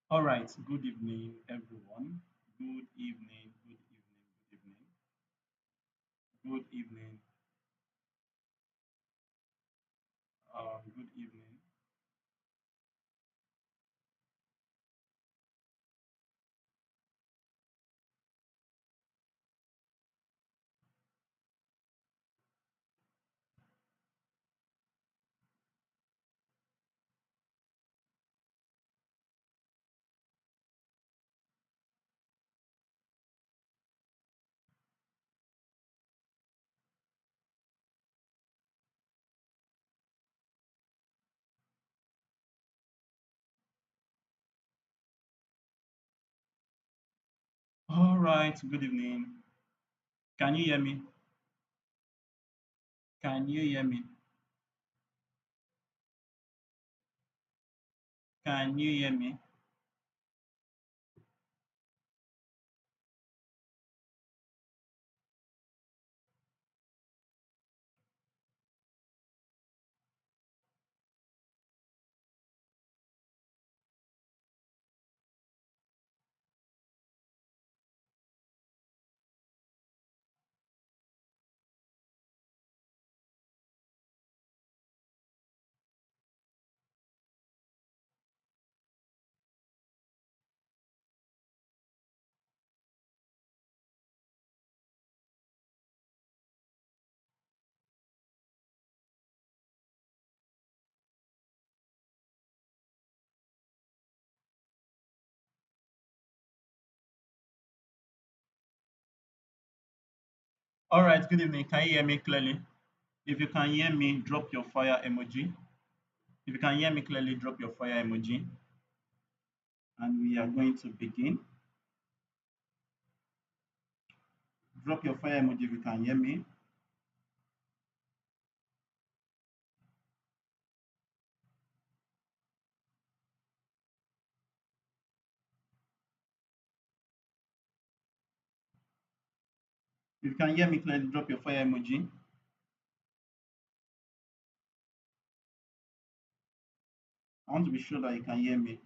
All right. Good evening, everyone. Good evening. Good evening. Good evening. Good evening. Good evening. All right. Good evening. Can you hear me? Can you hear me? Can you hear me? All right. Good evening. Can you hear me clearly? If you can hear me, drop your fire emoji. If you can hear me clearly, drop your fire emoji. And we are going to begin. Drop your fire emoji if you can hear me. If you can hear me clearly, drop your fire emoji. I want to be sure that you can hear me.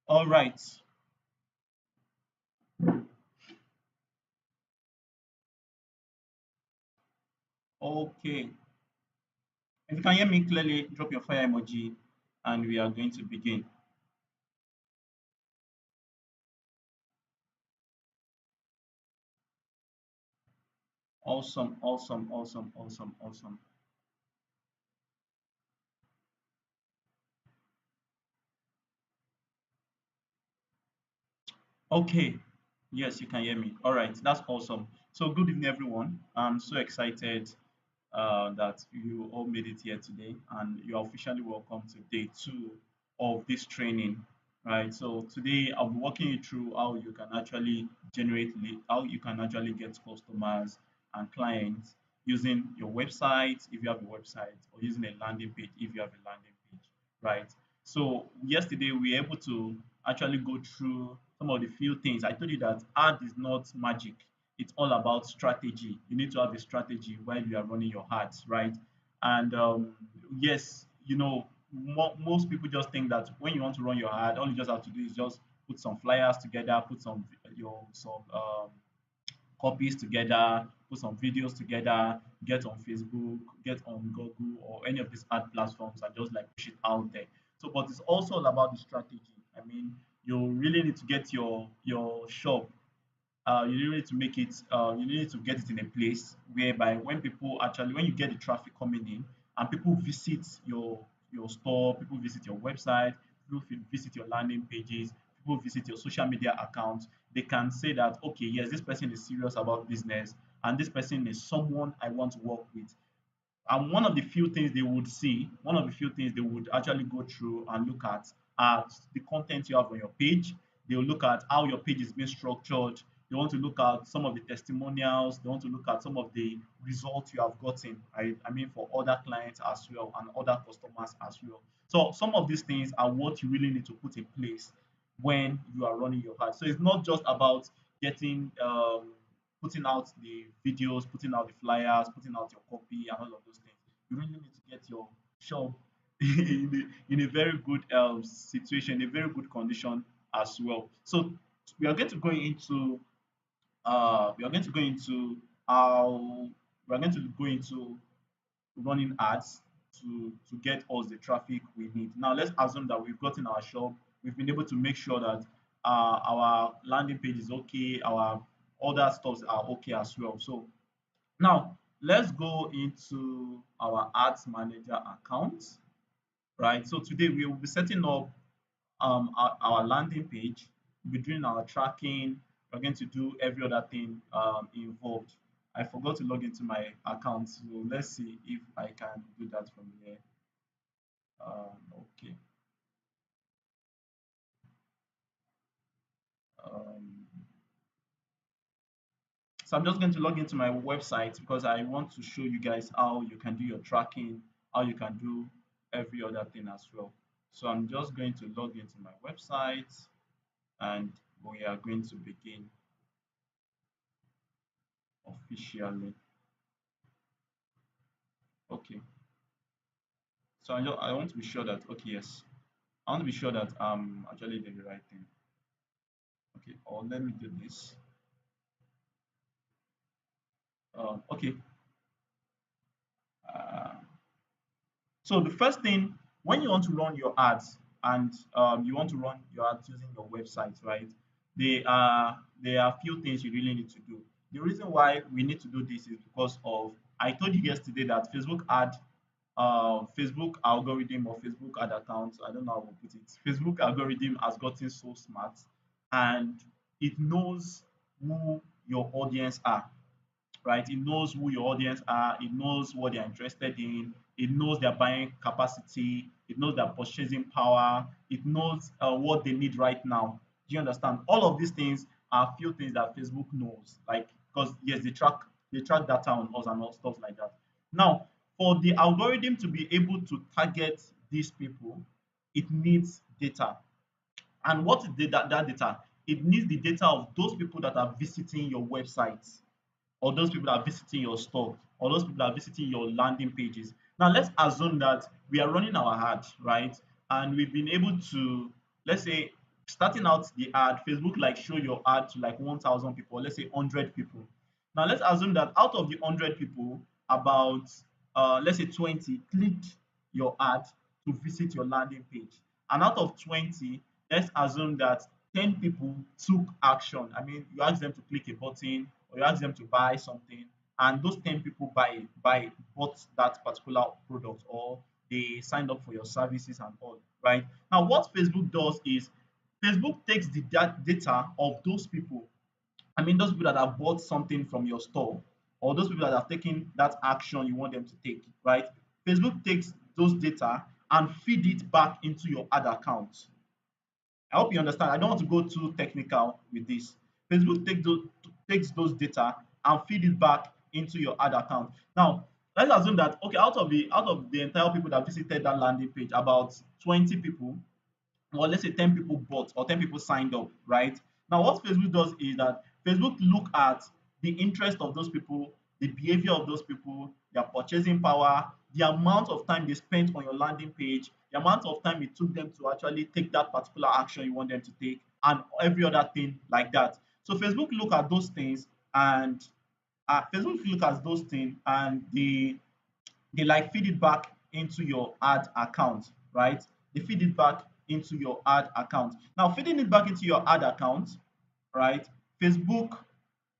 All right. Okay. If you can hear me clearly, drop your fire emoji and we are going to begin. Awesome, awesome, awesome, awesome, awesome. Okay. Yes, you can hear me. All right. That's awesome. So, good evening, everyone. I'm so excited that you all made it here today and you're officially welcome to day two of this training. Right. So, today I'll be walking you through how you can actually generate lead, how you can actually get customers and clients using your website if you have a website or using a landing page if you have a landing page. Right. So yesterday we were able to actually go through some of the few things. I told you that art is not magic. It's all about strategy. You need to have a strategy while you are running your ads, right? And yes, most people just think that when you want to run your ad, all you just have to do is just put some flyers together, put some copies together, put some videos together, get on Facebook, get on Google or any of these ad platforms and just like push it out there. So, but it's also all about the strategy. I mean, you really need to get your shop. You really need to make it. You need to get it in a place whereby when you get the traffic coming in and people visit your store, people visit your website, people visit your landing pages, people visit your social media accounts, they can say that okay, yes, this person is serious about business, and this person is someone I want to work with. And one of the few things they would see, one of the few things they would actually go through and look at are the content you have on your page. They'll look at how your page is being structured. They want to look at some of the testimonials. They want to look at some of the results you have gotten. I mean, for other clients as well and other customers as well. So some of these things are what you really need to put in place when you are running your ad. So it's not just about getting putting out the videos, putting out the flyers, putting out your copy, and all of those things. You really need to get your shop in a very good situation, a very good condition as well. So we are going to go into we are going to go into how we are going to go into running ads to get us the traffic we need. Now let's assume that we've gotten our shop, we've been able to make sure that our landing page is okay, our other stuffs are okay as well. So now let's go into our ads manager account, right? So today we will be setting up our landing page, we're doing our tracking, we're going to do every other thing involved. I forgot to log into my account, so let's see if I can do that from here. Okay. Um, so I'm just going to log into my website because I want to show you guys how you can do your tracking, how you can do every other thing as well. So I'm just going to log into my website and we are going to begin officially. Okay. So I want to be sure that okay, yes. I want to be sure that I'm actually doing the right thing. Okay, or let me do this. Okay. Uh, so the first thing when you want to run your ads and you want to run your ads using your website, right? There are a few things you really need to do. The reason why we need to do this is because of I told you yesterday that Facebook algorithm or Facebook ad account, I don't know how to put it. Facebook algorithm has gotten so smart and it knows who your audience are, right? It knows who your audience are, it knows what they're interested in, it knows their buying capacity, it knows their purchasing power, it knows what they need right now. Do you understand? All of these things are few things that Facebook knows, like because yes, they track data on us and all stuff like that. Now, for the algorithm to be able to target these people, it needs data. And what is that data? It needs the data of those people that are visiting your website or those people that are visiting your store or those people that are visiting your landing pages. Now let's assume that we are running our ad, right? And we've been able to, let's say, starting out the ad, Facebook like show your ad to like 1,000 people, or let's say 100 people. Now let's assume that out of the 100 people, about let's say 20 clicked your ad to visit your landing page. And out of 20, let's assume that 10 people took action. I mean, you ask them to click a button or you ask them to buy something, and those 10 people bought that particular product or they signed up for your services and all, right? Now, what Facebook does is Facebook takes the data of those people. I mean, those people that have bought something from your store or those people that have taken that action you want them to take, right? Facebook takes those data and feed it back into your ad account. I hope you understand. I don't want to go too technical with this. Facebook takes those data and feed it back into your ad account. Now, let's assume that okay, out of the entire people that visited that landing page, about 20 people or let's say 10 people bought or 10 people signed up, right? Now, what Facebook does is that Facebook look at the interest of those people, the behavior of those people, their purchasing power, the amount of time they spent on your landing page, the amount of time it took them to actually take that particular action you want them to take, and every other thing like that. So Facebook look at those things and they like feed it back into your ad account, right? They feed it back into your ad account. Now, feeding it back into your ad account, right? Facebook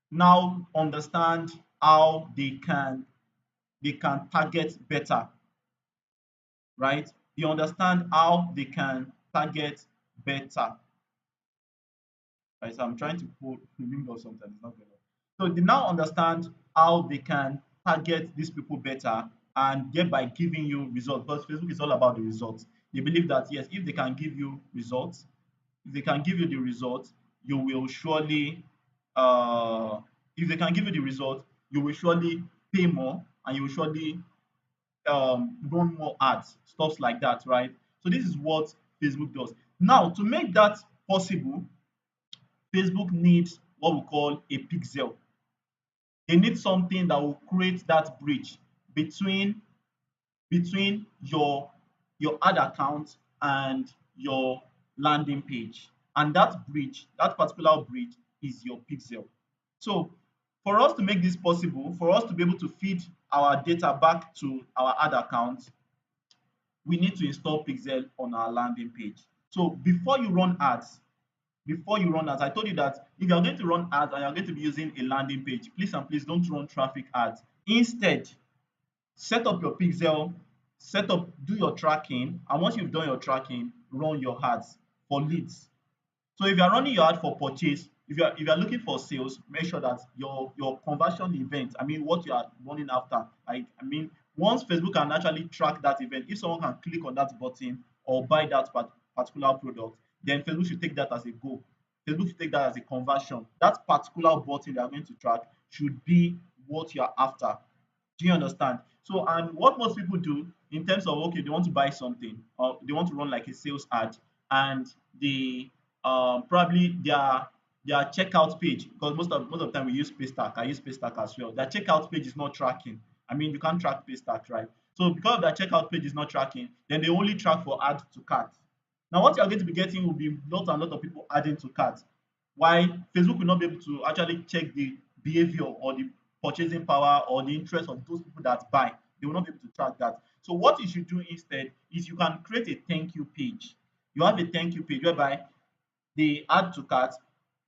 now understand how they can target better, right? They understand how they can target better. Right? So I'm trying to pull the link or something. It's not going on. So they now understand how they can target these people better and thereby giving you results. Because Facebook is all about the results. They believe that yes, if they can give you results, if they can give you the results, you will surely if they can give you the result, you will surely pay more and you will surely run more ads, stuff like that, right? So this is what Facebook does. Now, to make that possible, Facebook needs what we call a pixel. They need something that will create that bridge between your ad account and your landing page. And that bridge, that particular bridge, is your pixel. So for us to make this possible, for us to be able to feed our data back to our ad account, we need to install pixel on our landing page. So before you run ads, I told you that if you're going to run ads and you're going to be using a landing page, please and please don't run traffic ads. Instead, set up your pixel, do your tracking, and once you've done your tracking, run your ads for leads. So if you are running your ad for purchase, if you are looking for sales, make sure that your conversion event, I mean what you are running after, like I mean once Facebook can actually track that event, if someone can click on that button or buy that particular product, then Facebook should take that as a goal. Facebook should take that as a conversion. That particular button they are going to track should be what you are after. Do you understand? So, and what most people do in terms of, okay, they want to buy something or they want to run like a sales ad, and they probably their checkout page, because most of the time we use Paystack. I use Paystack as well. Their checkout page is not tracking. I mean, you can't track Paystack, right? So because their checkout page is not tracking, then they only track for add to cart. Now, what you are going to be getting will be lot and lot of people adding to cart. Why Facebook will not be able to actually check the behavior or the purchasing power or the interest of those people that buy. They will not be able to track that. So what you should do instead is you can create a thank you page. You have a thank you page whereby they add to cart,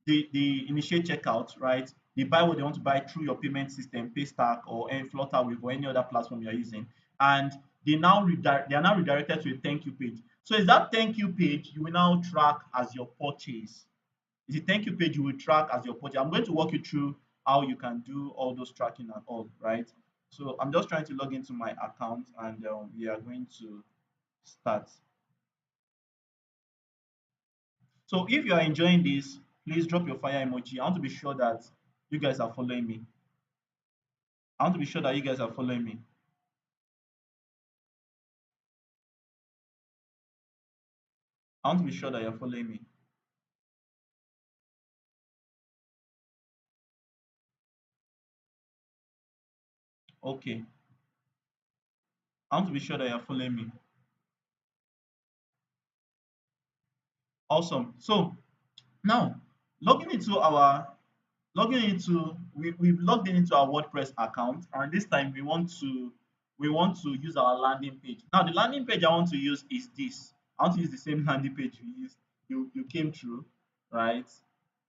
they initiate checkout, right? They buy what they want to buy through your payment system, Paystack or Flutterwave or any other platform you're using, and they are now redirected to a thank you page. So is that thank you page you will now track as your purchase. It's a thank you page you will track as your purchase. I'm going to walk you through how you can do all those tracking and all, right? So I'm just trying to log into my account and we are going to start. So if you are enjoying this, please drop your fire emoji. I want to be sure that you guys are following me. I want to be sure that you guys are following me. I want to be sure that you're following me. Okay. I want to be sure that you're following me. Awesome. So now logging into our we've logged in into our WordPress account, and this time we want to use our landing page. Now the landing page I want to use is this. I want to use the same landing page you came through, right?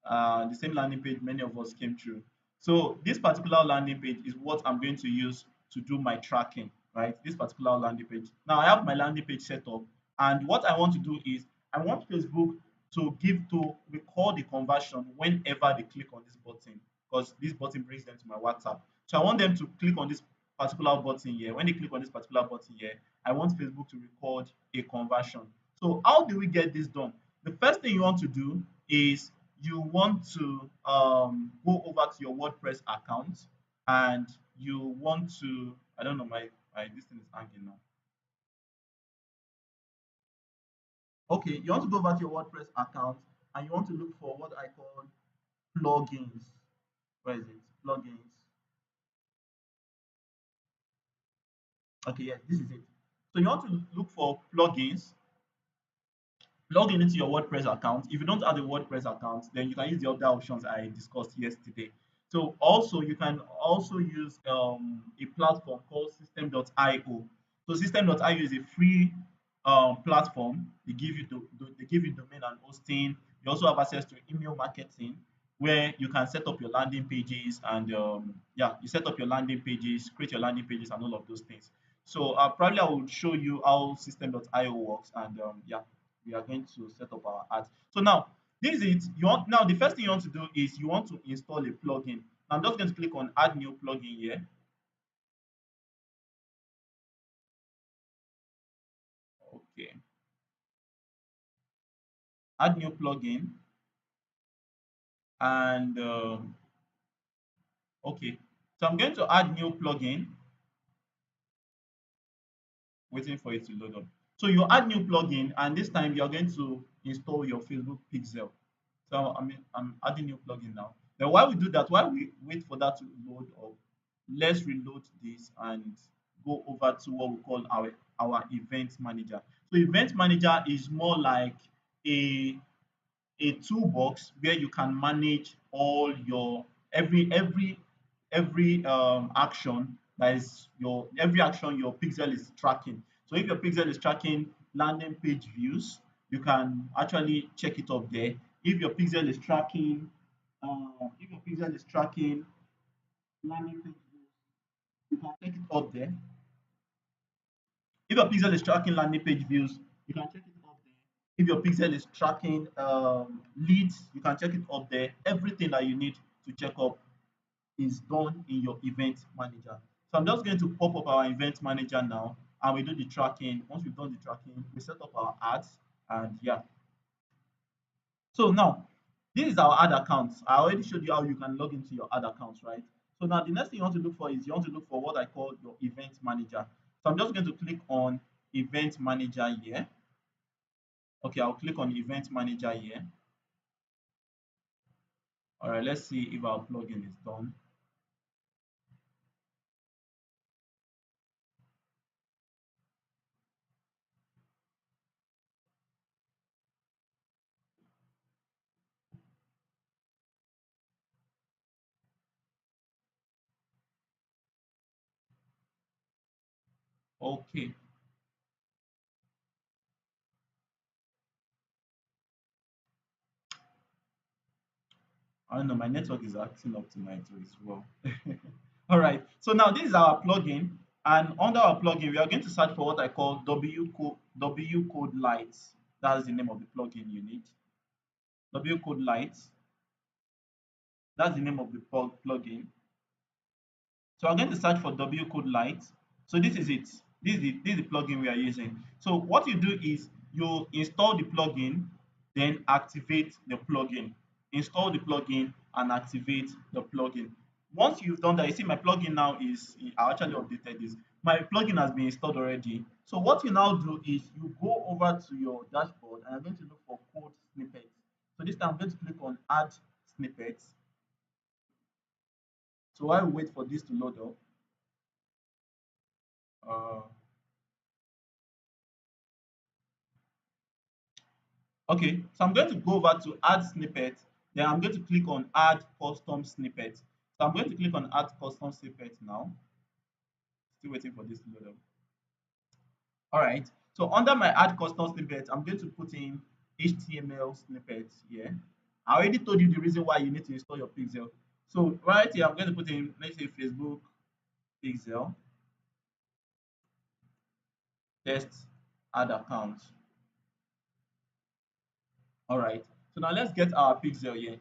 The same landing page many of us came through. So this particular landing page is what I'm going to use to do my tracking, right? This particular landing page. Now I have my landing page set up, and what I want to do is I want Facebook to record the conversion whenever they click on this button, because this button brings them to my WhatsApp. So I want them to click on this particular button here. When they click on this particular button here, I want Facebook to record a conversion. So how do we get this done? The first thing you want to do is you want to go over to your WordPress account, and you want to, I don't know, my this thing is hanging now. Okay, you want to go over to your WordPress account and you want to look for what I call plugins. Where is it? Plugins. Okay, yes, this is it. So you want to look for plugins, log in into your WordPress account. If you don't have a WordPress account, then you can use the other options I discussed yesterday. So also you can also use a platform called System.io. So System.io is a free platform. They give you domain and hosting. You also have access to email marketing, where you can set up your landing pages and yeah, you set up your landing pages, create your landing pages and all of those things. So probably I will show you how System.io works, and yeah, we are going to set up our ads. So now this is it. You want now the first thing you want to do is you want to install a plugin. I'm just going to click on add new plugin here. Okay, add new plugin, and okay, so I'm going to add new plugin, waiting for it to load up. So you add new plugin, and this time you're going to install your Facebook pixel. So I'm adding new plugin now. Then while we do that, while we wait for that to load up, let's reload this and go over to what we call our event manager. So event manager is more like a a toolbox where you can manage all your every action that is your every action your pixel is tracking. So if your pixel is tracking landing page views, you can actually check it up there. If your pixel is tracking if your pixel is tracking landing page views, you can check it up there. If your pixel is tracking landing page views, you can check it up there. If your pixel is tracking leads, you can check it up there. Everything that you need to check up is done in your event manager. So I'm just going to pop up our event manager now and we do the tracking. Once we've done the tracking, we set up our ads and yeah. So now, this is our ad accounts. I already showed you how you can log into your ad accounts, right? So now the next thing you want to look for is you want to look for what I call your event manager. So I'm just going to click on event manager here. Okay, I'll click on event manager here. All right, let's see if our plugin is done. Okay, I don't know, my network is acting up tonight too as well. All right, so now this is our plugin, and under our plugin, we are going to search for what I call W code lights. That's the name of the plugin you need. W code lights. That's the name of the plugin. So I'm going to search for W code light. So this is it. This is the plugin we are using. So what you do is you install the plugin, then activate the plugin. Install the plugin and activate the plugin. Once you've done that, you see my plugin now is I actually updated this. My plugin has been installed already. So what you now do is you go over to your dashboard and you're going to look for code snippets. So this time I'm going to click on add snippets. So while we wait for this to load up, uh, okay, so I'm going to go over to add snippet. Then I'm going to click on add custom snippet. So I'm going to click on add custom snippet now. Still waiting for this to load up. All right. So under my add custom snippet, I'm going to put in HTML snippets here. I already told you the reason why you need to install your pixel. So right here, I'm going to put in, let's say, Facebook pixel test add account. All right. So now let's get our pixel here.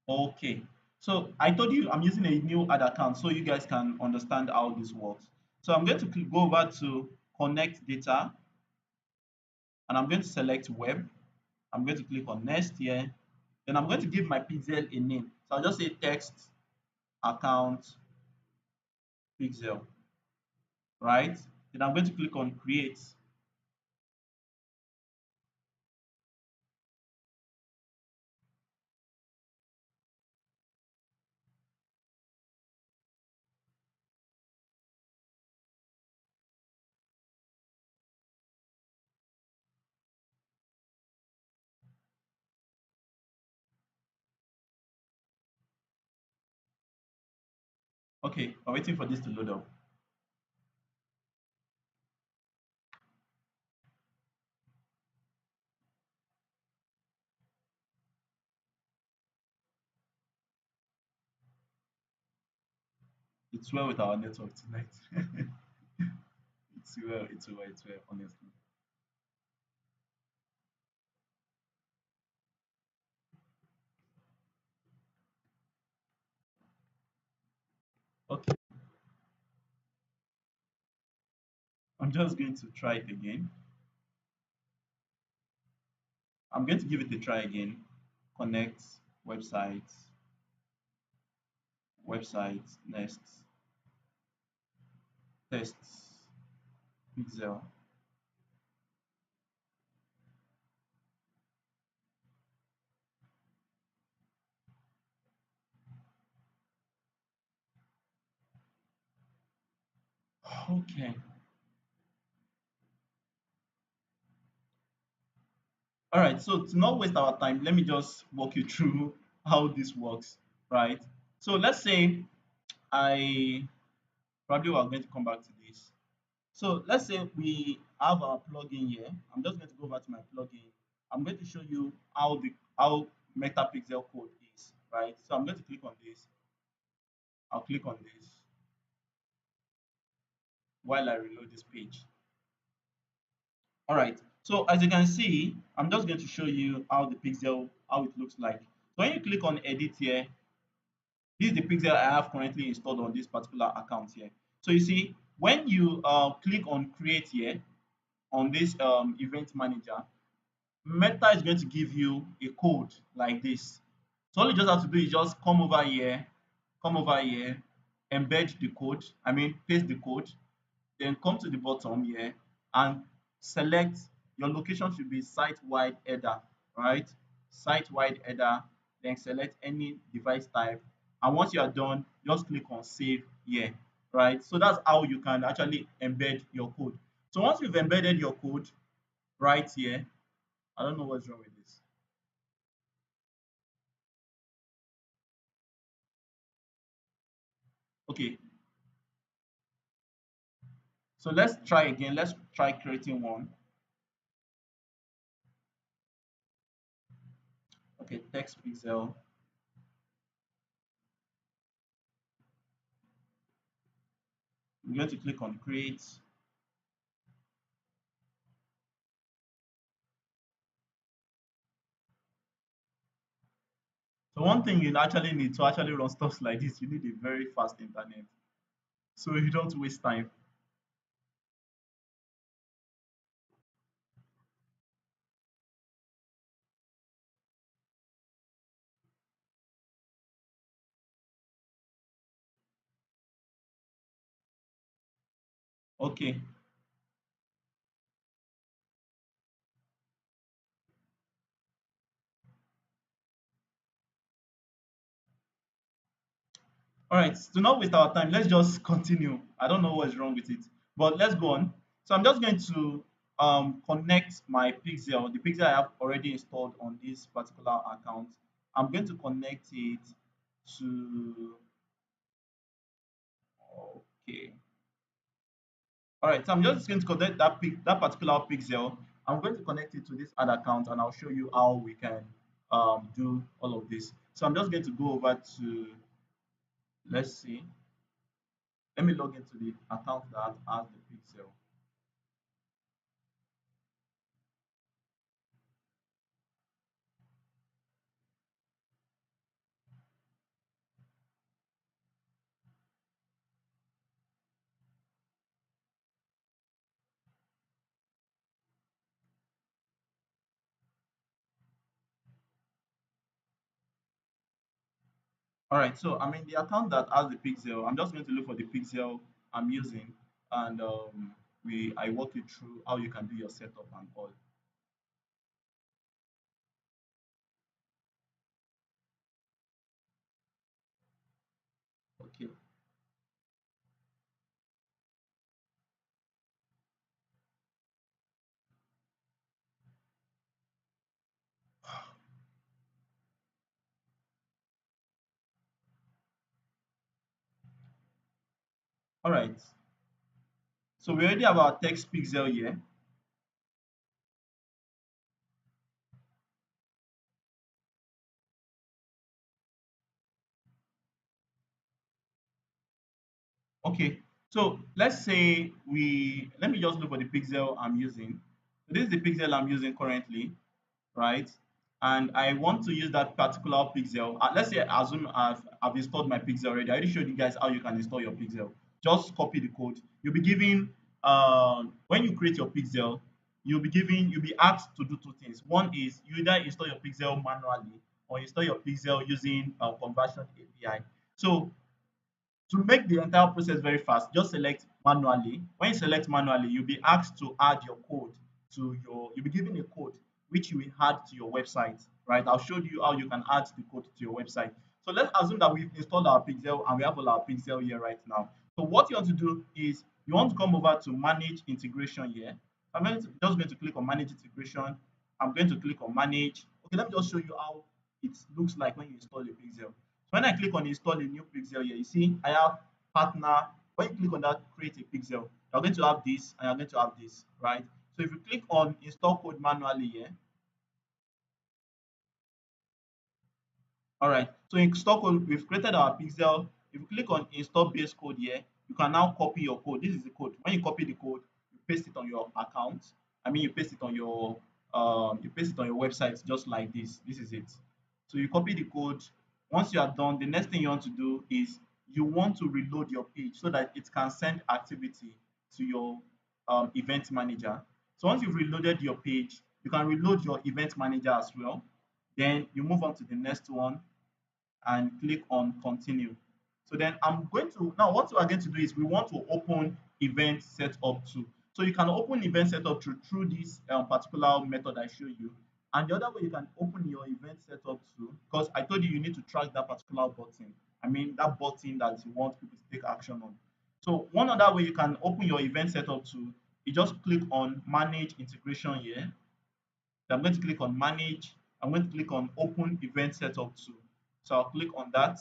Okay. So I told you I'm using a new ad account so you guys can understand how this works. So I'm going to go over to connect data and I'm going to select web. I'm going to click on next here. Then I'm going to give my pixel a name. So I'll just say text account pixel, right? Then I'm going to click on create. Okay, I'm waiting for this to load up. It's well with our network tonight. It's well, honestly. Okay, I'm just going to try it again. I'm going to give it a try again. connect, website, next, tests, pixel. Okay. All right. So to not waste our time, let me just walk you through how this works, right? So let's say I probably we're going to come back to this. So let's say we have our plugin here. I'm just going to go back to my plugin. I'm going to show you how Metapixel code is, right? So I'm going to click on this. I'll click on this while I reload this page. All right. So as you can see, I'm just going to show you how it looks like. So when you click on edit here, this is the pixel I have currently installed on this particular account here. So you see, when you click on create here on this event manager, Meta is going to give you a code like this. So all you just have to do is just come over here, embed the code, I mean paste the code, then come to the bottom here and select your location should be site-wide header, right? Site-wide header, then select any device type. And once you are done, just click on save here, right? So that's how you can actually embed your code. So once you've embedded your code right here, I don't know what's wrong with this. Okay, so let's try again. Let's try creating one. Okay, text pixel. We're going to click on create. So one thing you actually need to actually run stuff like this, you need a very fast internet. So you don't waste time. Okay. All right. To not waste our time, let's just continue. I don't know what's wrong with it, but let's go on. So I'm just going to connect my pixel, the pixel I have already installed on this particular account. I'm going to connect it to, okay. All right, so I'm just going to connect that particular pixel. I'm going to connect it to this other account, and I'll show you how we can do all of this. So I'm just going to go over to, let's see, let me log into the account that has the pixel. All right, so I'm in the account that has the pixel. I'm just going to look for the pixel I'm using, and I walk you through how you can do your setup and all. Okay. All right. So we already have our text pixel here. Okay, so let's say let me just look for the pixel I'm using. So this is the pixel I'm using currently, right? And I want to use that particular pixel. Let's say assume I've installed my pixel already. I already showed you guys how you can install your pixel. Just copy the code. You'll be given when you create your pixel, you'll be asked to do two things. One is you either install your pixel manually or install your pixel using conversion API. So to make the entire process very fast, just select manually. When you select manually, you'll be asked to add your code to your, you'll be given a code which you will add to your website, right? I'll show you how you can add the code to your website. So let's assume that we've installed our pixel and we have all our pixel here right now. So what you want to do is you want to come over to manage integration here. Just going to click on manage integration. I'm going to click on manage. Okay, let me just show you how it looks like when you install a pixel. When I click on install a new pixel here, you see I have partner. When you click on that create a pixel, you're going to have this and you're going to have this, right? So if you click on install code manually here, all right. So in install code, we've created our pixel. If you click on install base code here, you can now copy your code. This is the code. When you copy the code, you paste it on your account. I mean, you paste it on your website just like this. This is it. So you copy the code. Once you are done, the next thing you want to do is you want to reload your page so that it can send activity to your event manager. So once you've reloaded your page, you can reload your event manager as well. Then you move on to the next one and click on continue. So then I'm going to, now what we are going to do is we want to open event setup too. So you can open event setup through this particular method I show you. And the other way you can open your event setup too, because I told you you need to track that particular button. I mean that button that you want people to take action on. So one other way you can open your event setup too, you just click on manage integration here. So I'm going to click on manage. I'm going to click on open event setup too. So I'll click on that.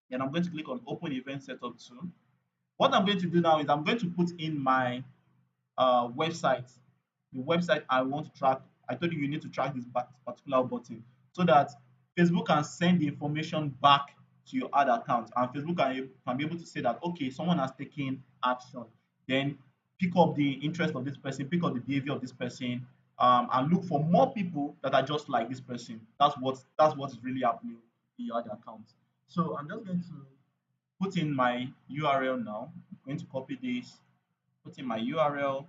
Then I'm going to click on open event setup too. What I'm going to do now is I'm going to put in my website, the website I want to track. I told you you need to track this particular button so that Facebook can send the information back to your ad account, and Facebook can be able to say that okay, someone has taken action. Then pick up the interest of this person, pick up the behavior of this person, and look for more people that are just like this person. That's what is really happening in your ad account. So I'm just going to put in my URL now. I'm going to copy this, put in my URL,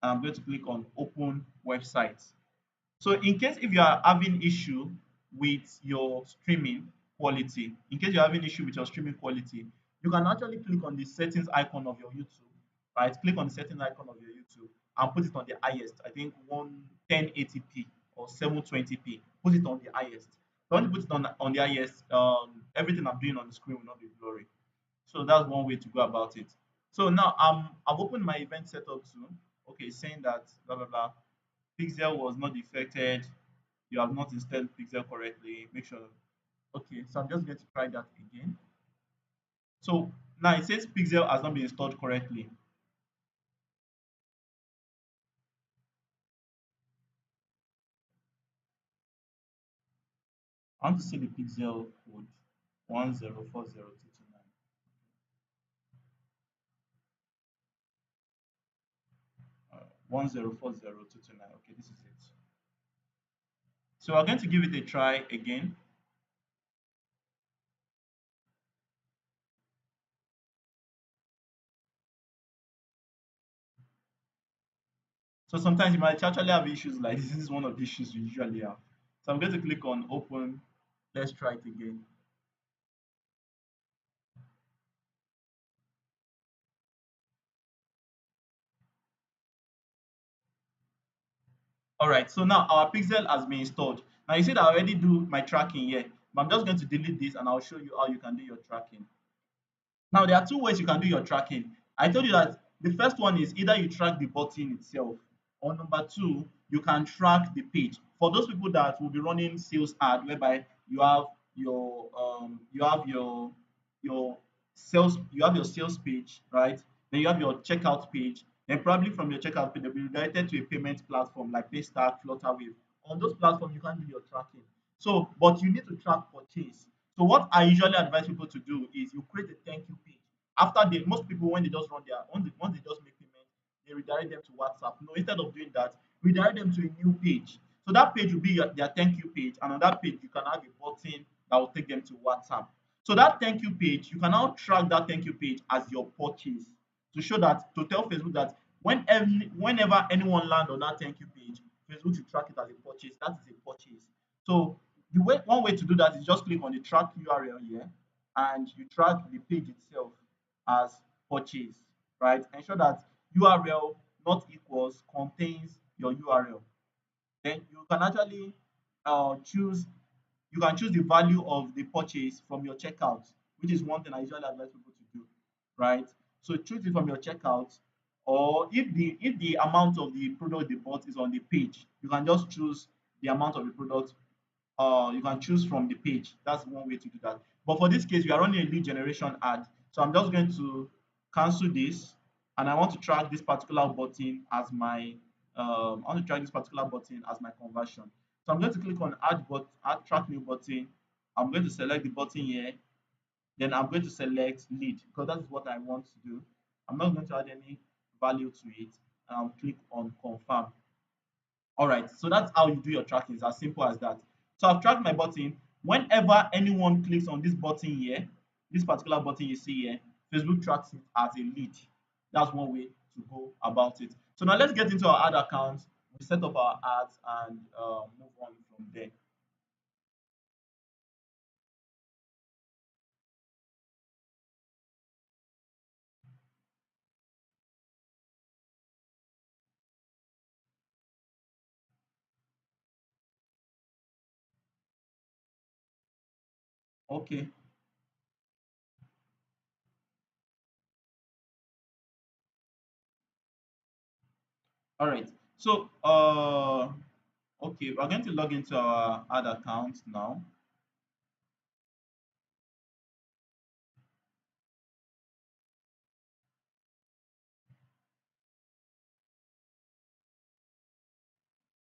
and I'm going to click on open website. So in case if you are having issue with your streaming quality, in case you're having issue with your streaming quality, you can actually click on the settings icon of your YouTube, right? Click on the settings icon of your YouTube and put it on the highest. I think 1080p or 720p. Put it on the highest. Don't put it on the highest. Everything I'm doing on the screen will not be blurry. So that's one way to go about it. So now I've opened my event setup too. Okay, saying that blah blah blah. Pixel was not detected. You have not installed Pixel correctly. Make sure. Okay, so I'm just going to try that again. So now it says Pixel has not been installed correctly. I want to see the Pixel code 1040229. 1040229. Okay, this is it. So we're going to give it a try again. So sometimes you might actually have issues like this. This is one of the issues we usually have. So I'm going to click on open. Let's try it again. All right, so now our pixel has been installed. Now you see that I already do my tracking here, but I'm just going to delete this and I'll show you how you can do your tracking. Now there are two ways you can do your tracking. I told you that the first one is either you track the button itself, or number two, you can track the page. For those people that will be running sales ad whereby you have your you have your sales page, right? Then you have your checkout page. Then probably from your checkout page, they'll be redirected to a payment platform like Paystack, Flutterwave. On those platforms, you can do your tracking. So, but you need to track purchase. So what I usually advise people to do is you create a thank you page. After they, most people when they just run their once they just make payment, they redirect them to WhatsApp. No, instead of doing that, redirect them to a new page. So that page will be their thank you page, and on that page you can have a button that will take them to WhatsApp. So that thank you page, you can now track that thank you page as your purchase to show that to tell Facebook that whenever anyone land on that thank you page, Facebook should track it as a purchase. That is a purchase. So one way to do that is just click on the track URL here, and you track the page itself as purchase, right? Ensure that URL not equals contains your URL. Then you can actually choose you can choose the value of the purchase from your checkout, which is one thing I usually advise people to do, right? So choose it from your checkout, or if the amount of the product they bought is on the page, you can just choose the amount of the product. You can choose from the page. That's one way to do that. But for this case, we are running a lead generation ad, so I'm just going to cancel this, and I want to track this particular button as my I want to track this particular button as my conversion. So I'm going to click on add track new button. I'm going to select the button here. Then I'm going to select lead because that's what I want to do. I'm not going to add any value to it. And I'll click on confirm. All right, so that's how you do your tracking. It's as simple as that. So I've tracked my button. Whenever anyone clicks on this button here, this particular button you see here, Facebook tracks it as a lead. That's one way to go about it. So now let's get into our ad account. We set up our ads and move on from there. Okay, all right. So okay, we're going to log into our ad account now.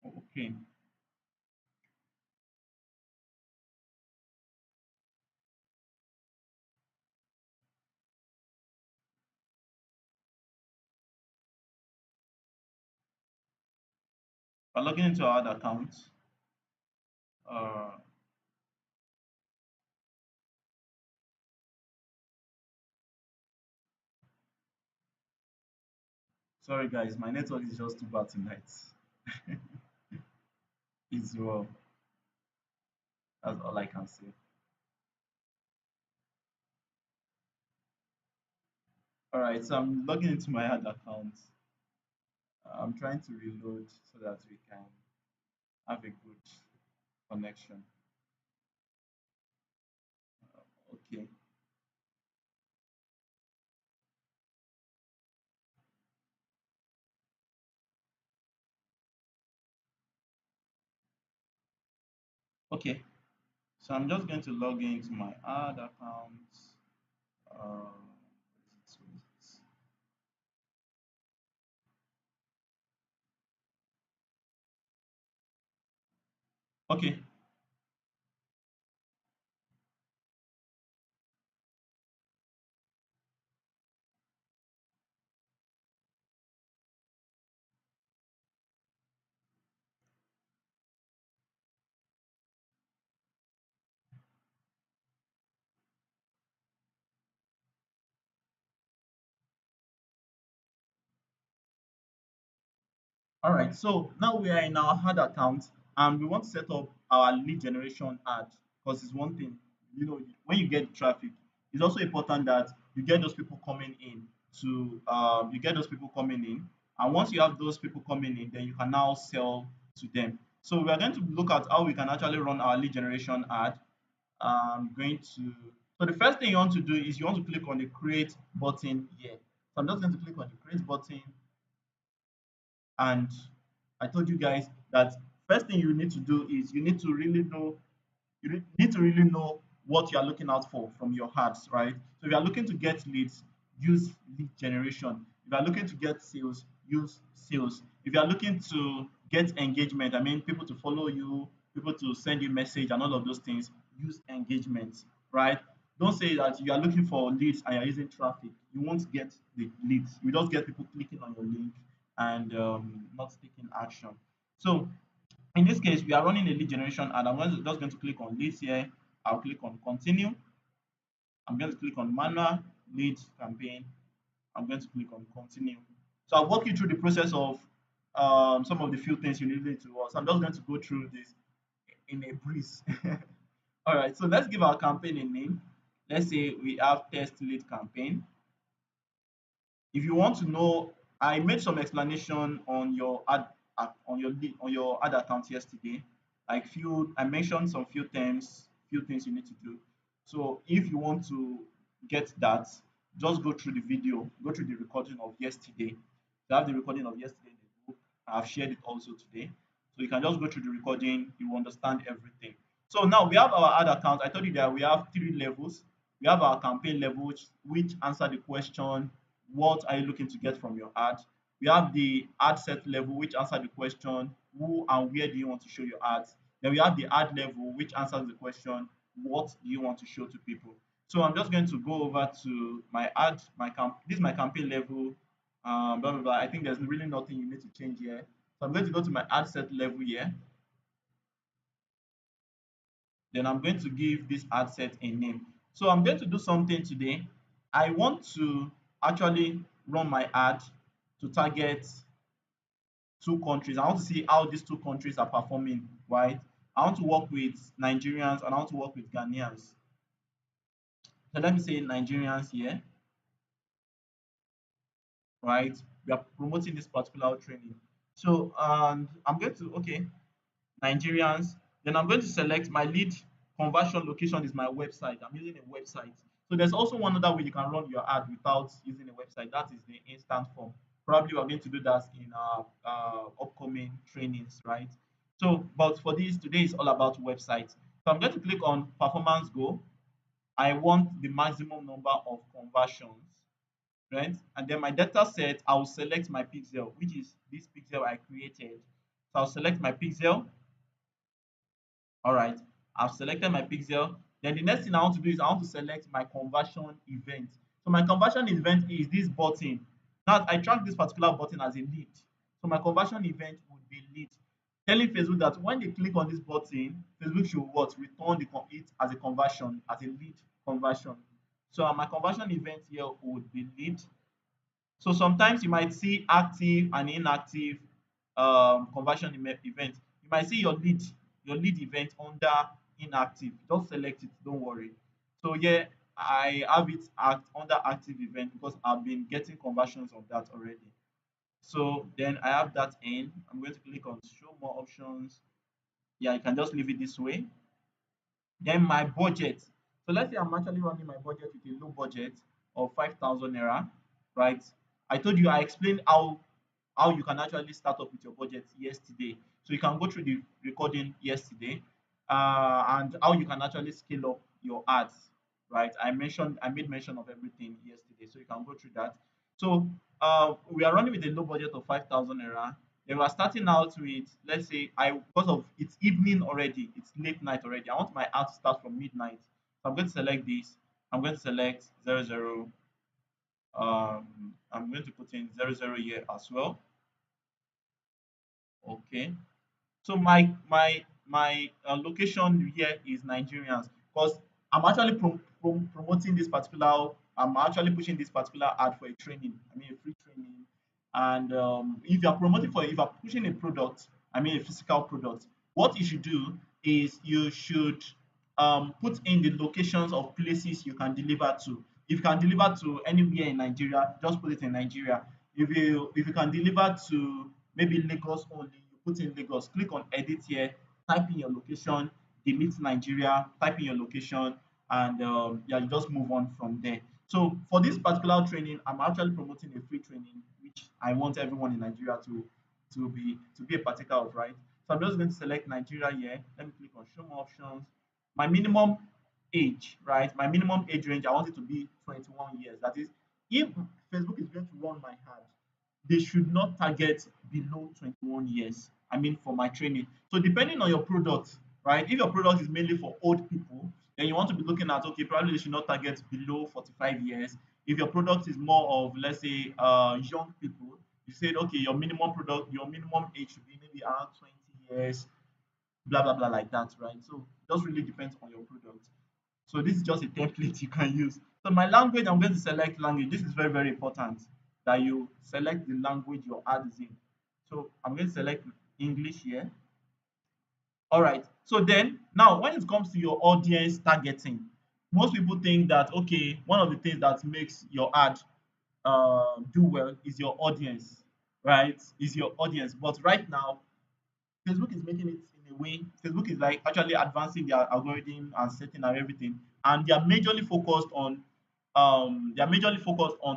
Okay, we're logging into our ad account. Uh, Sorry guys, my network is just too bad tonight. It's well, that's all I can say. All right, so I'm logging into my ad account. I'm trying to reload so that we can have a good connection. Okay, okay. So I'm just going to log into my ad account. Um, okay, all right, so now we are in our ad account and we want to set up our lead generation ad because it's one thing, when you get traffic, it's also important that you get those people coming in you get those people coming in. And once you have those people coming in, then you can now sell to them. So we are going to look at how we can actually run our lead generation ad. I'm going to, so the first thing you want to do is you want to click on the create button here. So I'm just going to click on the create button, and I told you guys that first thing you need to do is you need to really know what you are looking out for from your ads, right? So if you are looking to get leads, use lead generation. If you are looking to get sales, use sales. If you are looking to get engagement, I mean people to follow you, people to send you message and all of those things, use engagement, right? Don't say that you are looking for leads and you're using traffic. You won't get the leads. You just get people clicking on your link and not taking action. So in this case, we are running a lead generation ad. Just going to click on leads here. I'll click on continue. I'm going to click on manual lead campaign. I'm going to click on continue. So I'll walk you through the process of some of the few things you need to do. So I'm just going to go through this. in a breeze. All right, so let's give our campaign a name. Let's say we have test lead campaign. If you want to know, I made some explanation on your on your ad account yesterday. Like few, I mentioned some few terms, few things you need to do. So if you want to get that, just go through the video, go through the recording of yesterday. You have the recording of yesterday in the book. I've shared it also today. So you can just go through the recording, you will understand everything. So now we have our ad account. I told you that we have three levels. We have our campaign level, which answer the question, what are you looking to get from your ad? We have the ad set level, which answer the question, who and where do you want to show your ads? Then we have the ad level, which answers the question, what do you want to show to people? So I'm just going to go over to my ad, this is my campaign level, blah blah blah. I think there's really nothing you need to change here. So I'm going to go to my ad set level here. Then I'm going to give this ad set a name. So I'm going to do something today. I want to actually run my ad to target two countries. I want to see how these two countries are performing, right? I want to work with Nigerians and I want to work with Ghanaians. So let me say Nigerians here, right? We are promoting this particular training. So and I'm going to okay, Nigerians. Then I'm going to select my lead conversion location is my website. I'm using a website. So there's also one other way you can run your ad without using a website. That is the instant form. Probably we're going to do that in our upcoming trainings, right? So, but for this, today is all about websites. So I'm going to click on performance goal. I want the maximum number of conversions, right? And then my data set, I'll select my pixel, which is this pixel I created. So I'll select my pixel. All right, I've selected my pixel. Then the next thing I want to do is I want to select my conversion event. So my conversion event is this button. Now I track this particular button as a lead. So my conversion event would be lead. Telling Facebook that when they click on this button, Facebook should what? Return it as a conversion, as a lead conversion. So my conversion event here would be lead. So sometimes you might see active and inactive conversion event. You might see your lead event under inactive. Just select it, don't worry. So yeah, I have it under active event because I've been getting conversions of that already. So then I have that in. I'm going to click on show more options. Yeah, you can just leave it this way. Then my budget. So let's say I'm actually running my budget with a low budget of 5,000 naira, right? I told you I explained how you can actually start up with your budget yesterday. So you can go through the recording yesterday, and how you can actually scale up your ads, right? I made mention of everything yesterday, so you can go through that. So we are running with a low budget of 5,000 naira. Then we are starting out with, let's say, because of it's evening already, it's late night already. I want my ad to start from midnight. So I'm going to select this. I'm going to select 00. I'm going to put in 00 here as well. Okay. So my location here is Nigerians because I'm actually promoting this particular. I'm actually pushing this particular ad for a training. I mean a free training. And if you're pushing a product, I mean a physical product, what you should do is you should put in the locations of places you can deliver to. If you can deliver to anywhere in Nigeria, just put it in Nigeria. If you can deliver to maybe Lagos only, you put in Lagos. Click on edit here, type in your location, delete Nigeria, type in your location, and yeah, you just move on from there. So for this particular training, I'm actually promoting a free training, which I want everyone in Nigeria to be a partaker of, right? So I'm just going to select Nigeria here. Let me click on show more options. My minimum age, right? My minimum age range, I want it to be 21 years. That is, if Facebook is going to run my ad, they should not target below 21 years. I mean, for my training. So depending on your product, right? If your product is mainly for old people, then you want to be looking at okay, probably they should not target below 45 years. If your product is more of let's say young people, you said okay, your minimum age should be maybe around 20 years, blah blah blah like that, right? So it just really depends on your product. So this is just a template you can use. So my language, I'm going to select language. This is very, very important that you select the language your ad is in. So I'm going to select English here. All right. So then, now when it comes to your audience targeting, most people think that okay, one of the things that makes your ad do well is your audience, right? Is your audience. But right now, Facebook is making it in a way. Facebook is like actually advancing their algorithm and setting and everything, and they are majorly focused on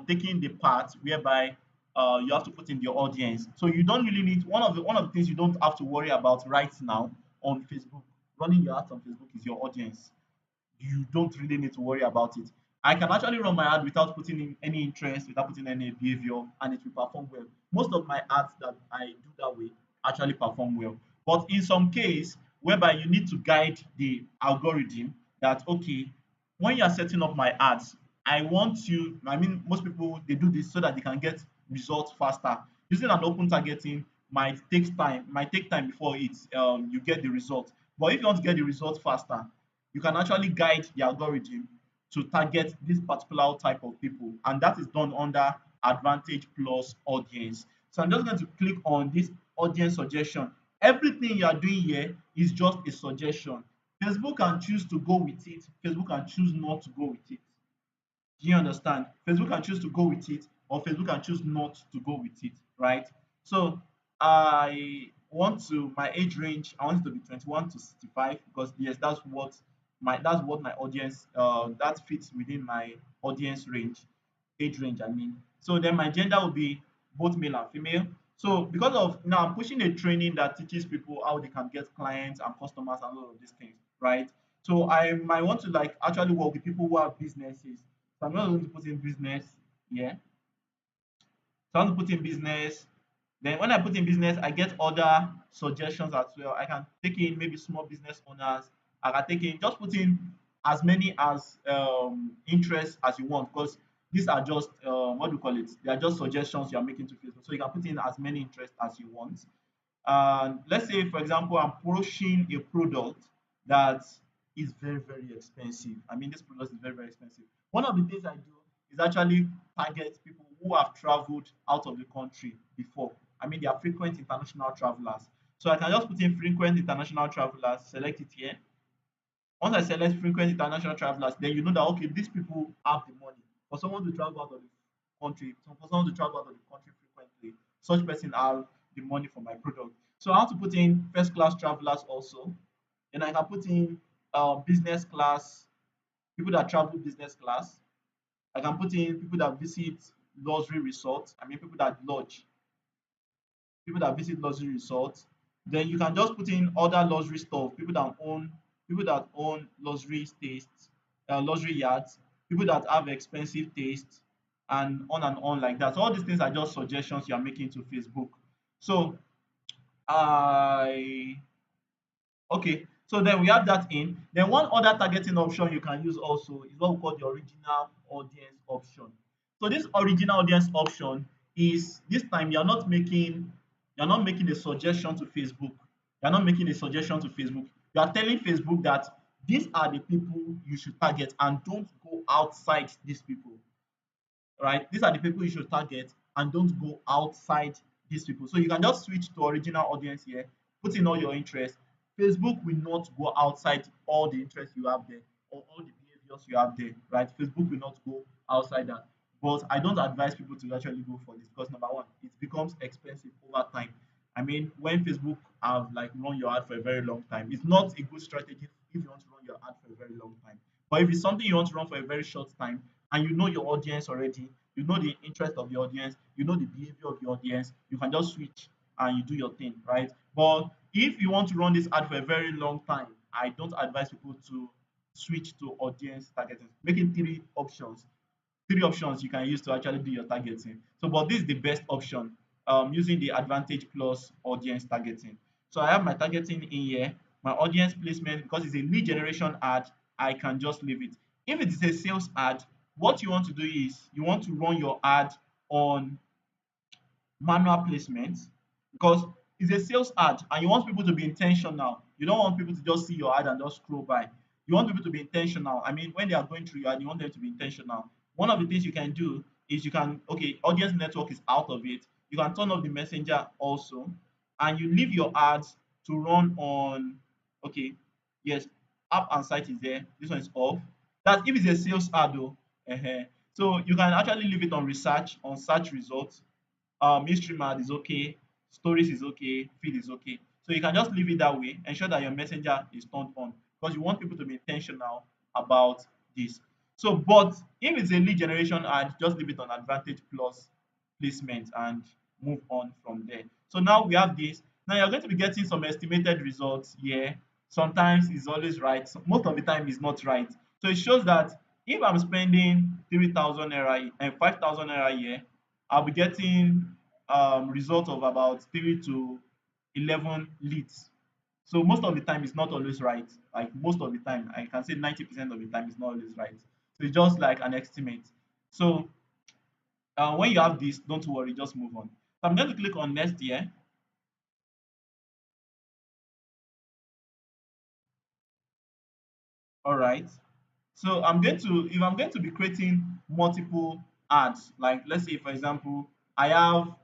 taking the part whereby you have to put in your audience. So you don't really need one of the things you don't have to worry about right now on Facebook. Running your ads on Facebook is your audience. You don't really need to worry about it. I can actually run my ad without putting in any interest, without putting any behavior, and it will perform well. Most of my ads that I do that way actually perform well. But in some case, whereby you need to guide the algorithm that okay, when you are setting up my ads, I want you. I mean, most people they do this so that they can get results faster. Using an open targeting might take time before you get the result. But if you want to get the result faster, you can actually guide the algorithm to target this particular type of people, and that is done under Advantage Plus Audience. So I'm just going to click on this audience suggestion. Everything you are doing here is just a suggestion. Facebook can choose to go with it, Facebook can choose not to go with it. Do you understand? Facebook can choose to go with it, or Facebook can choose not to go with it, right? So my age range, I want it to be 21 to 65 because yes, that's what my audience that fits within my audience range, age range, I mean. So then my gender will be both male and female. So because of now I'm pushing a training that teaches people how they can get clients and customers and all of these things, right? So I might want to like actually work with people who have businesses. So I'm not going to put in business. Yeah. So I want to put in business. Then when I put in business, I get other suggestions as well. I can take in maybe small business owners. I can take in just put in as many as interests as you want because these are just what do you call it? They are just suggestions you are making to Facebook. So you can put in as many interests as you want. Let's say, for example, I'm pushing a product that is very, very expensive. I mean, this product is very, very expensive. One of the things I do is actually target people who have traveled out of the country before. I mean, they are frequent international travelers. So I can just put in frequent international travelers, select it here. Once I select frequent international travelers, then you know that okay, these people have the money. For someone to travel out of the country, for someone to travel out of the country frequently, such person have the money for my product. So I have to put in first class travelers also. Then I can put in business class, people that travel business class. I can put in people that visit luxury resorts. I mean people that lodge, people that visit luxury resorts. Then you can just put in other luxury stuff, people that own luxury tastes, luxury yachts, people that have expensive tastes, and on like that. So all these things are just suggestions you are making to Facebook. So I okay. So then we have that in. Then one other targeting option you can use also is what we call the original audience option. So this original audience option is this time you're not making a suggestion to Facebook. You're not making a suggestion to Facebook. You are telling Facebook that these are the people you should target and don't go outside these people, right? These are the people you should target and don't go outside these people. So you can just switch to original audience here, put in all your interests. Facebook will not go outside all the interests you have there or all the behaviors you have there, right? Facebook will not go outside that. But I don't advise people to actually go for this because number one, it becomes expensive over time. I mean, when Facebook have like run your ad for a very long time, it's not a good strategy if you want to run your ad for a very long time. But if it's something you want to run for a very short time, and you know your audience already, you know the interest of the audience, you know the behavior of the audience, you can just switch and you do your thing, right? But if you want to run this ad for a very long time, I don't advise people to switch to audience targeting. Making three options you can use to actually do your targeting. So, but this is the best option using the Advantage Plus audience targeting. So I have my targeting in here, my audience placement because it's a lead generation ad. I can just leave it. If it is a sales ad, what you want to do is you want to run your ad on manual placement because it's a sales ad and you want people to be intentional. You don't want people to just see your ad and just scroll by. You want people to be intentional. I mean, when they are going through your ad, you want them to be intentional. One of the things you can do is okay, audience network is out of it. You can turn off the messenger also, and you leave your ads to run on Okay, yes, app and site is there. This one is off. That's if it's a sales ad though. So you can actually leave it on research, on search results. History ad is okay, stories is okay, feed is okay. So you can just leave it that way. Ensure that your messenger is turned on because you want people to be intentional about this. So, but if it's a lead generation ad, just leave it on Advantage Plus placement and move on from there. So now we have this. Now you're going to be getting some estimated results here. Sometimes it's always right. Most of the time it's not right. So it shows that if I'm spending 3,000 naira and 5,000 naira a year, I'll be getting result of about 3 to 11 leads. So most of the time it's not always right. Like most of the time, I can say 90% of the time it's not always right. So it's just like an estimate. So when you have this, don't worry, just move on. So I'm going to click on next here. All right. So if I'm going to be creating multiple ads, like let's say for example, I have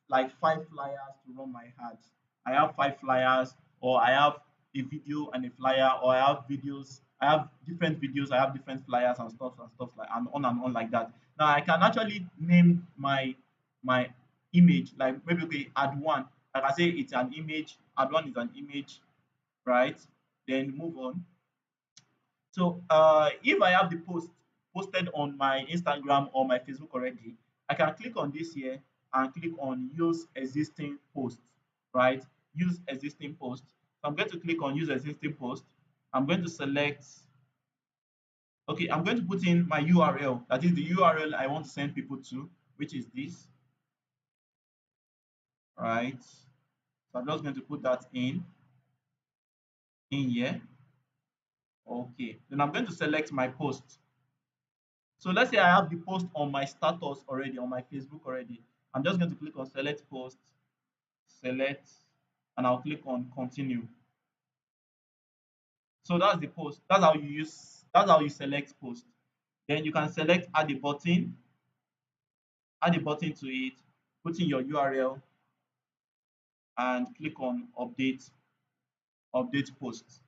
like 5 flyers to run my ads. I have 5 flyers, or I have a video and a flyer, or I have videos. I have different videos. I have different flyers and stuff like and on like that. Now I can actually name my image like maybe okay ad one. Like I say it's an image. Ad one is an image, right? Then move on. So if I have the post posted on my Instagram or my Facebook already, I can click on this here and click on use existing post, right? Use existing post. So I'm going to click on use existing post. I'm going to select, okay, I'm going to put in my URL. That is the URL I want to send people to, which is this, right? So I'm just going to put that in here. Okay. Then I'm going to select my post. So let's say I have the post on my status already, on my Facebook already. I'm just going to click on select post, select, and I'll click on continue. So that's the post. That's how you select post. Then you can select add a button to it, put in your URL and click on update post.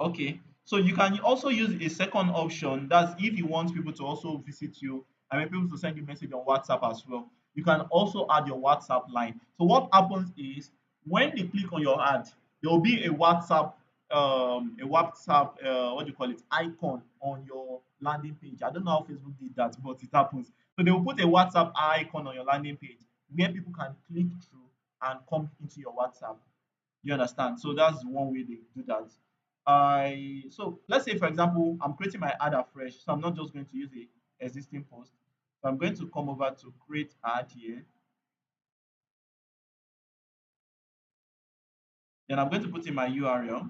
Okay, so you can also use a second option. That's if you want people to also visit you and maybe people to send you message on WhatsApp as well. You can also add your WhatsApp line. So what happens is when they click on your ad, there will be a WhatsApp, what do you call it, icon on your landing page. I don't know how Facebook did that, but it happens. So they will put a WhatsApp icon on your landing page where people can click through and come into your WhatsApp. You understand? So that's one way they do that. I so let's say for example I'm creating my ad afresh, so I'm not just going to use the existing post. So I'm going to come over to create ad here. Then I'm going to put in my URL.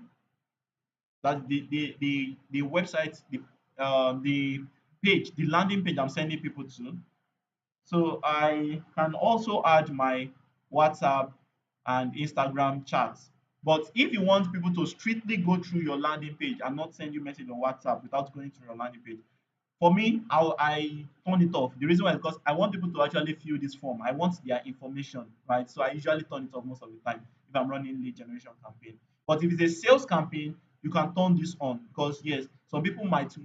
That's the website, the page, the landing page I'm sending people to. So I can also add my WhatsApp and Instagram chats. But if you want people to strictly go through your landing page and not send you message on WhatsApp without going through your landing page, for me, I turn it off. The reason why is because I want people to actually fill this form. I want their information, right? So I usually turn it off most of the time if I'm running lead generation campaign. But if it's a sales campaign, you can turn this on because yes, some people might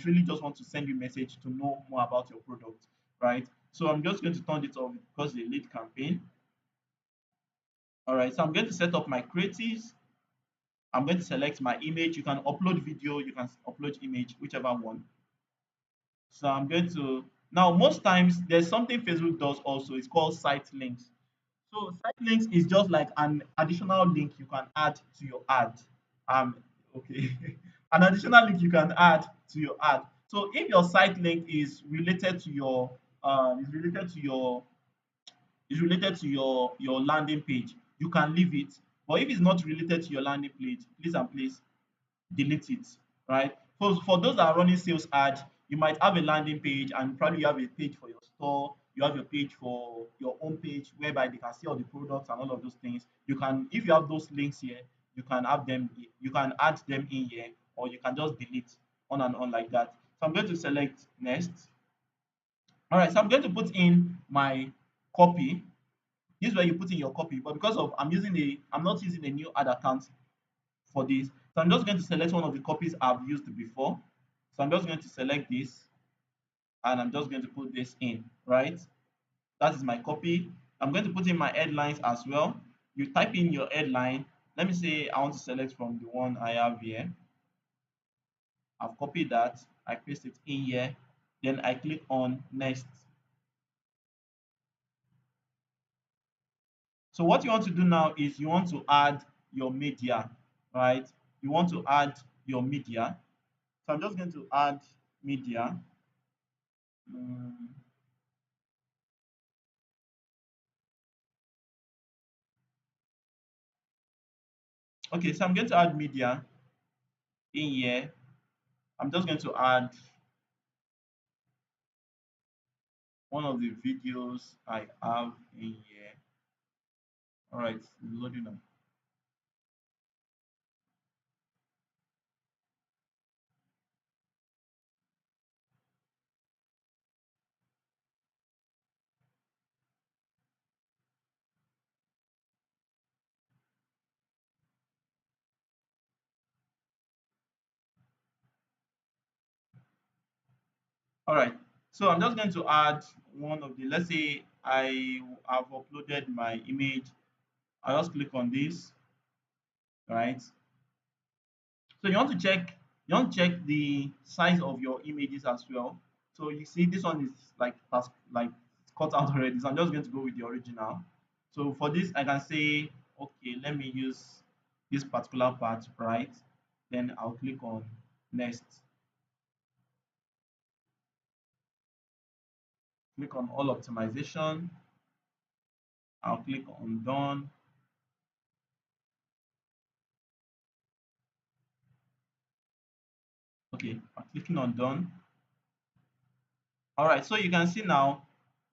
really just want to send you message to know more about your product, right? So I'm just going to turn it off because the lead campaign. All right, so I'm going to set up my creatives. I'm going to select my image. You can upload video, you can upload image, whichever one. So I'm going to now most times there's something Facebook does also. It's called site links. So site links is just like an additional link you can add to your ad. Okay, an additional link you can add to your ad. So if your site link is related to your landing page, you can leave it. But if it's not related to your landing page, please and please delete it, right? For those that are running sales ads, you might have a landing page and probably you have a page for your store, you have your page for your own page whereby they can see all the products and all of those things. You can, if you have those links here, you can add them in here, or you can just delete on and on like that. So I'm going to select next. All right, so I'm going to put in my copy. This is where you put in your copy. But because of I'm not using a new ad account for this. So I'm just going to select one of the copies I've used before. So I'm just going to select this and I'm just going to put this in, right? That is my copy. I'm going to put in my headlines as well. You type in your headline. Let me say I want to select from the one I have here. I've copied that. I paste it in here. Then I click on next. So what you want to do now is you want to add your media, right? You want to add your media. So I'm just going to add media. Mm, okay, so I'm going to add media in here. I'm just going to add one of the videos I have in here. All right, loading up. All right, so I'm just going to add one of the, let's say I have uploaded my image. I just click on this, right? So you want to check the size of your images as well. So you see this one is like cut out already. So I'm just going to go with the original. So for this, I can say, okay, let me use this particular part, right? Then I'll click on next. Click on all optimization. I'll click on done. Okay, I'm clicking on done. All right, so you can see now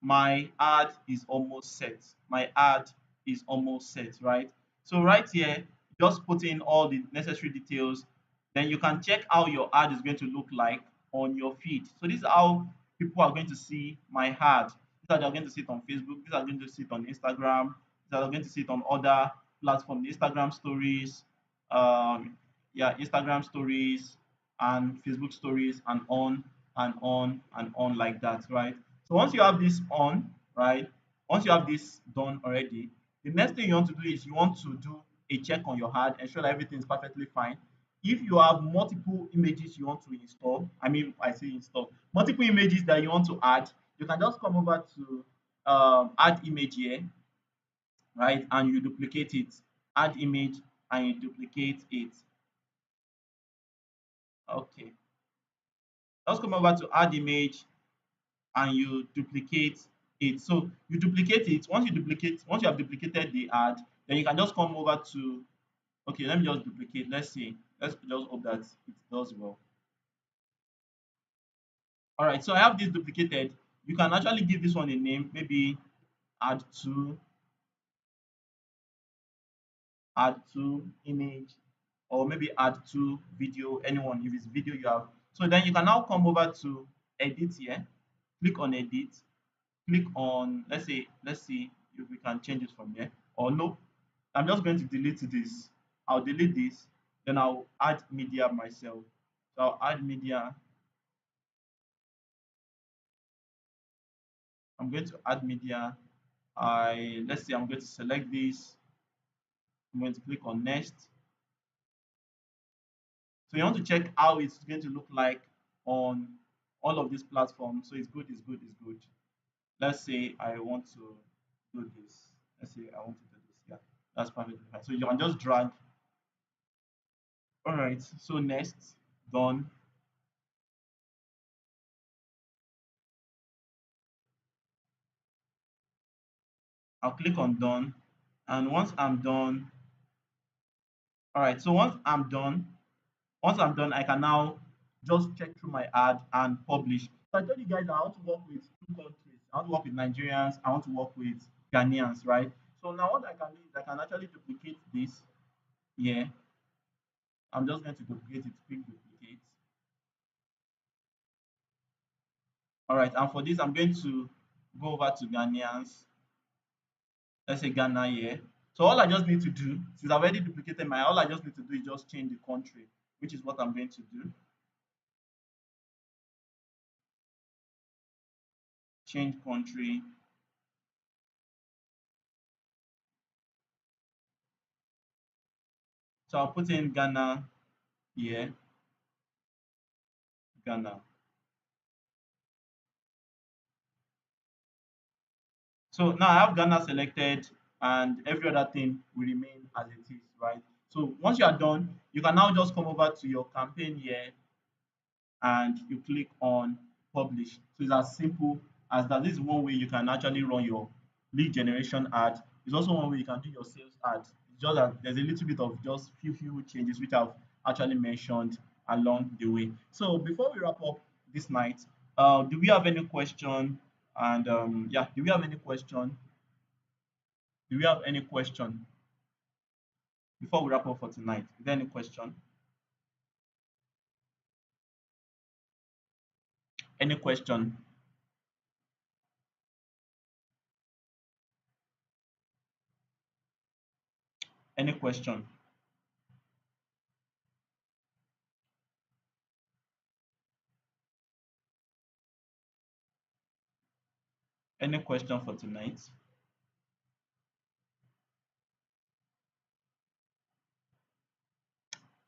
my ad is almost set. My ad is almost set, right? So right here, just put in all the necessary details. Then you can check how your ad is going to look like on your feed. So this is how people are going to see my ad. These are they're going to see it on Facebook. These are going to see it on Instagram. These are going to see it on other platforms, Instagram stories, um, yeah, Instagram stories and Facebook stories and on and on and on like that, right? So once you have this on, right? Once you have this done already, the next thing you want to do is you want to do a check on your ad, ensure that everything is perfectly fine. If you have multiple images you want to install, I mean, I say install, multiple images that you want to add, you can just come over to add image here, right? And you duplicate it, add image, and you duplicate it. Okay, just come over to add image and you duplicate it. So you duplicate it. Once you have duplicated the ad, then you can just come over to, okay, let me just duplicate. Let's see. Let's just hope that it does well. All right, so I have this duplicated. You can actually give this one a name, maybe add to, add to image, or maybe add to video, anyone, if it's video you have. So then you can now come over to edit here, click on edit, click on, let's see if we can change it from here, or no, I'm just going to delete this. I'll delete this, then I'll add media myself. So I'll add media. I'm going to add media. I Let's say I'm going to select this. I'm going to click on next. So you want to check how it's going to look like on all of these platforms. So it's good, it's good, it's good. Let's say I want to do this. Let's say I want to do this. Yeah, that's perfectly fine. So you can just drag. All right. So next, done. I'll click on done. And once I'm done, all right. So once I'm done, I can now just check through my ad and publish. So I told you guys that I want to work with two countries. I want to work with Nigerians. I want to work with Ghanaians, right? So now what I can do is I can actually duplicate this here. I'm just going to duplicate it, quick duplicate. All right. And for this, I'm going to go over to Ghanaians. Let's say Ghana here. So all I just need to do, since I've already duplicated my, all I just need to do is just change the country, which is what I'm going to do. Change country. So I'll put in Ghana here, Ghana. So now I have Ghana selected and every other thing will remain as it is, right? So once you are done, you can now just come over to your campaign here and you click on publish. So it's as simple as that. This is one way you can actually run your lead generation ad. It's also one way you can do your sales ad. It's just that there's a little bit of just few changes which I've actually mentioned along the way. So before we wrap up this night, do we have any question? And yeah, do we have any question? Do we have any question before we wrap up for tonight? Is there any question? Any question? Any question? Any question for tonight?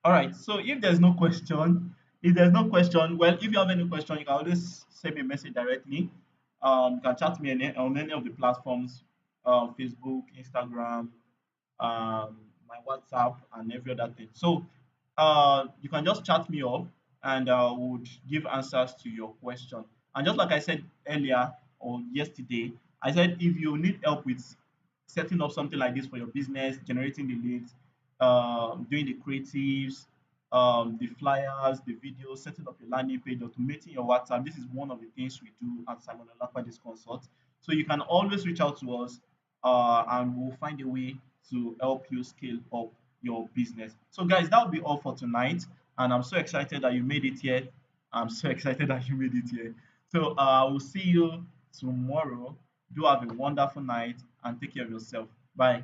All right. So if there's no question, well, if you have any question, you can always send me a message directly. You can chat me on any of the platforms, Facebook, Instagram, my WhatsApp, and every other thing. So you can just chat me up, and would give answers to your question. And just like I said earlier or yesterday, I said if you need help with setting up something like this for your business, generating the leads, doing the creatives, the flyers, the videos, setting up your landing page, automating your WhatsApp. This is one of the things we do at Simon Olapade's Consult. So you can always reach out to us, and we'll find a way to help you scale up your business. So, guys, that will be all for tonight. And I'm so excited that you made it here. I'm so excited that you made it here. So, we'll see you tomorrow. Do have a wonderful night and take care of yourself. Bye.